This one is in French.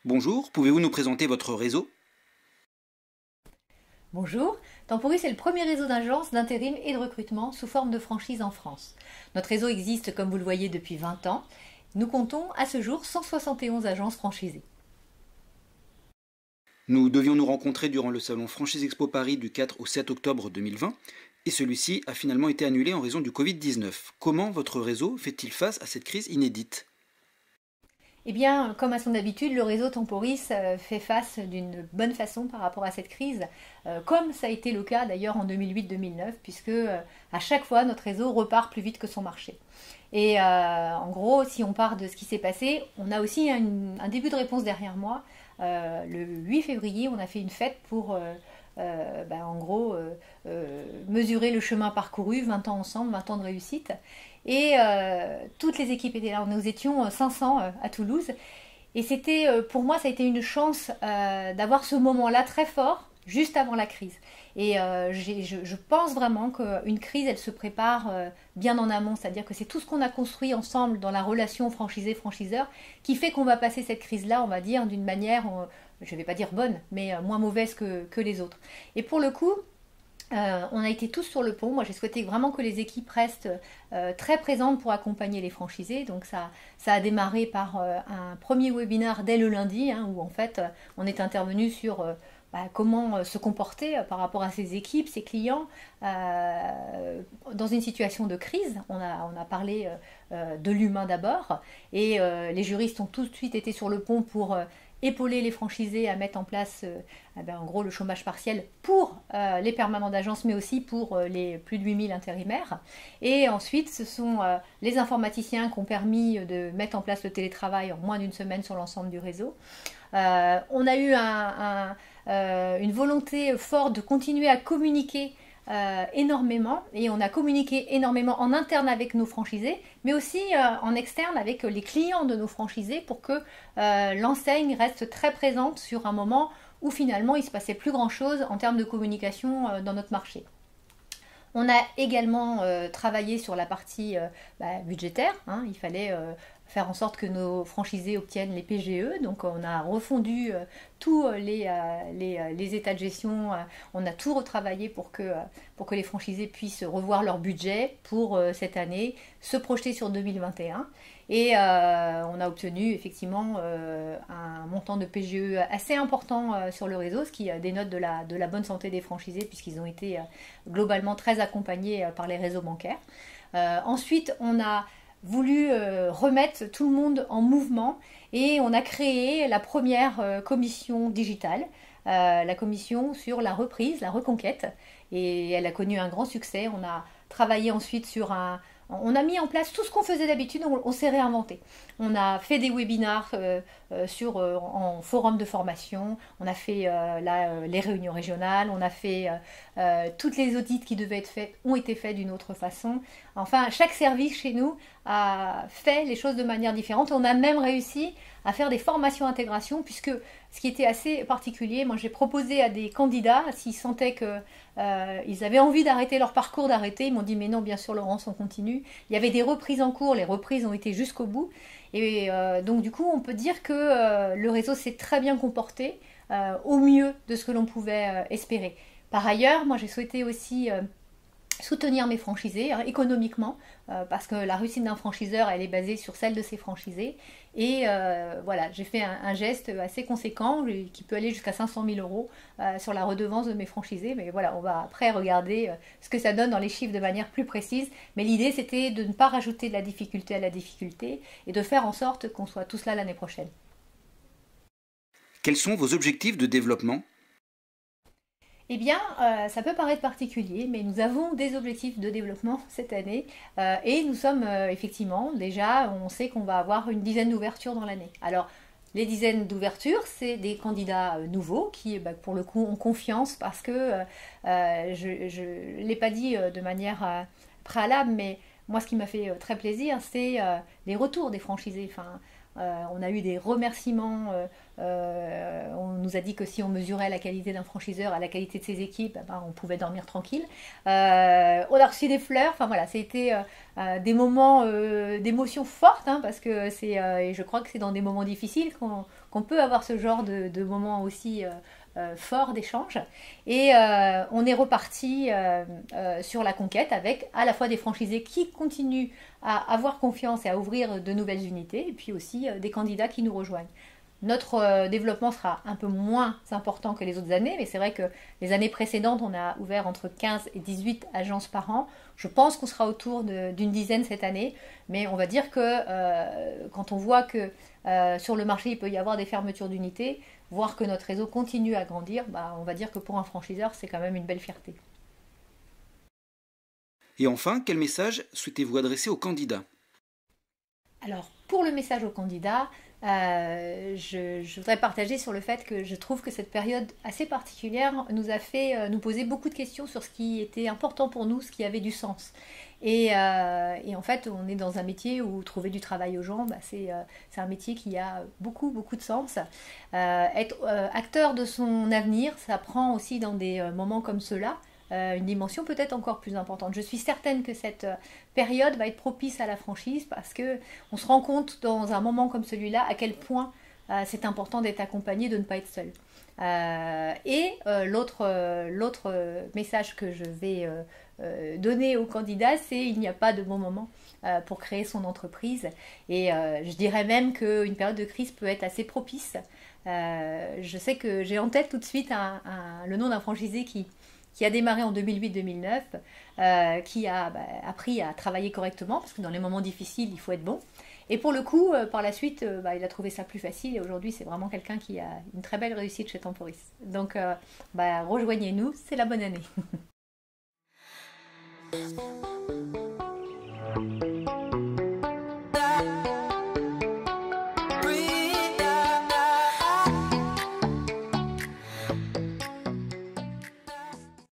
Bonjour, pouvez-vous nous présenter votre réseau? Bonjour, Temporis est le premier réseau d'agences d'intérim et de recrutement sous forme de franchise en France. Notre réseau existe, comme vous le voyez, depuis 20 ans. Nous comptons à ce jour 171 agences franchisées. Nous devions nous rencontrer durant le salon Franchise Expo Paris du 4 au 7 octobre 2020 et celui-ci a finalement été annulé en raison du Covid-19. Comment votre réseau fait-il face à cette crise inédite? Eh bien, comme à son habitude, le réseau Temporis fait face d'une bonne façon par rapport à cette crise, comme ça a été le cas d'ailleurs en 2008-2009, puisque à chaque fois notre réseau repart plus vite que son marché. Et en gros, si on part de ce qui s'est passé, on a aussi un début de réponse derrière moi. Le 8 février, on a fait une fête pour, en gros, mesurer le chemin parcouru, 20 ans ensemble, 20 ans de réussite. Et toutes les équipes étaient là. Nous étions 500 à Toulouse. Et c'était, pour moi, ça a été une chance d'avoir ce moment-là très fort, juste avant la crise. Et je pense vraiment qu'une crise, elle se prépare bien en amont. C'est-à-dire que c'est tout ce qu'on a construit ensemble dans la relation franchisé-franchiseur qui fait qu'on va passer cette crise-là, on va dire, d'une manière, je ne vais pas dire bonne, mais moins mauvaise que les autres. Et pour le coup, on a été tous sur le pont. Moi, j'ai souhaité vraiment que les équipes restent très présentes pour accompagner les franchisés. Donc, ça a démarré par un premier webinaire dès le lundi, hein, où en fait, on est intervenu sur comment se comporter par rapport à ses équipes, ses clients, dans une situation de crise. On a parlé de l'humain d'abord, et les juristes ont tout de suite été sur le pont pour épauler les franchisés à mettre en place en gros le chômage partiel pour les permanents d'agence, mais aussi pour les plus de 8000 intérimaires. Et ensuite, ce sont les informaticiens qui ont permis de mettre en place le télétravail en moins d'une semaine sur l'ensemble du réseau. On a eu une volonté forte de continuer à communiquer énormément, et on a communiqué énormément en interne avec nos franchisés, mais aussi en externe avec les clients de nos franchisés pour que l'enseigne reste très présente sur un moment où finalement il ne se passait plus grand chose en termes de communication dans notre marché. On a également travaillé sur la partie budgétaire, hein. Il fallait faire en sorte que nos franchisés obtiennent les PGE. Donc on a refondu tous les états de gestion. On a tout retravaillé pour que les franchisés puissent revoir leur budget pour cette année, se projeter sur 2021. Et on a obtenu effectivement un montant de PGE assez important sur le réseau, ce qui dénote de la bonne santé des franchisés, puisqu'ils ont été globalement très accompagnés par les réseaux bancaires. Ensuite, on a voulu remettre tout le monde en mouvement, et on a créé la première commission digitale, la commission sur la reprise, la reconquête, et elle a connu un grand succès. On a travaillé ensuite on a mis en place tout ce qu'on faisait d'habitude, on s'est réinventé. On a fait des webinars en forum de formation, on a fait les réunions régionales, on a fait toutes les audits qui devaient être faits ont été faits d'une autre façon. Enfin, chaque service chez nous a fait les choses de manière différente. On a même réussi à faire des formations intégration, puisque ce qui était assez particulier, moi j'ai proposé à des candidats, s'ils sentaient qu'ils avaient envie d'arrêter leur parcours, d'arrêter, ils m'ont dit mais non, bien sûr Laurence, on continue. Il y avait des reprises en cours, les reprises ont été jusqu'au bout, et donc du coup on peut dire que le réseau s'est très bien comporté, au mieux de ce que l'on pouvait espérer. Par ailleurs, moi j'ai souhaité aussi soutenir mes franchisés économiquement, parce que la réussite d'un franchiseur, elle est basée sur celle de ses franchisés. Et voilà, j'ai fait un geste assez conséquent qui peut aller jusqu'à 500 000 euros sur la redevance de mes franchisés. Mais voilà, on va après regarder ce que ça donne dans les chiffres de manière plus précise. Mais l'idée, c'était de ne pas rajouter de la difficulté à la difficulté, et de faire en sorte qu'on soit tous là l'année prochaine. Quels sont vos objectifs de développement? Eh bien, ça peut paraître particulier, mais nous avons des objectifs de développement cette année, et nous sommes effectivement, déjà, on sait qu'on va avoir une dizaine d'ouvertures dans l'année. Alors, les dizaines d'ouvertures, c'est des candidats nouveaux qui, pour le coup, ont confiance, parce que je ne l'ai pas dit de manière préalable, mais moi, ce qui m'a fait très plaisir, c'est les retours des franchisés. Enfin, On a eu des remerciements. On nous a dit que si on mesurait la qualité d'un franchiseur à la qualité de ses équipes, on pouvait dormir tranquille. On a reçu des fleurs. Enfin voilà, c'était des moments d'émotion forte, hein, parce que et je crois que c'est dans des moments difficiles qu'on peut avoir ce genre de moments aussi forts d'échange. Et on est reparti sur la conquête avec à la fois des franchisés qui continuent à avoir confiance et à ouvrir de nouvelles unités, et puis aussi des candidats qui nous rejoignent. Notre développement sera un peu moins important que les autres années, mais c'est vrai que les années précédentes, on a ouvert entre 15 et 18 agences par an. Je pense qu'on sera autour d'une dizaine cette année, mais on va dire que quand on voit que sur le marché, il peut y avoir des fermetures d'unités, voir que notre réseau continue à grandir, on va dire que pour un franchiseur, c'est quand même une belle fierté. Et enfin, quel message souhaitez-vous adresser aux candidats? Alors, pour le message aux candidats, je voudrais partager sur le fait que je trouve que cette période assez particulière nous a fait nous poser beaucoup de questions sur ce qui était important pour nous, ce qui avait du sens. Et en fait, on est dans un métier où trouver du travail aux gens, c'est un métier qui a beaucoup, beaucoup de sens. Être acteur de son avenir, ça prend aussi dans des moments comme ceux-là une dimension peut-être encore plus importante. Je suis certaine que cette période va être propice à la franchise parce que on se rend compte dans un moment comme celui-là à quel point c'est important d'être accompagné, de ne pas être seul. L'autre message que je vais donner aux candidats, c'est il n'y a pas de bon moment pour créer son entreprise. Et je dirais même qu'une période de crise peut être assez propice. Je sais que j'ai en tête tout de suite le nom d'un franchisé qui a démarré en 2008-2009, qui a appris à travailler correctement, parce que dans les moments difficiles, il faut être bon. Et pour le coup, par la suite, il a trouvé ça plus facile, et aujourd'hui, c'est vraiment quelqu'un qui a une très belle réussite chez Temporis. Donc, rejoignez-nous, c'est la bonne année.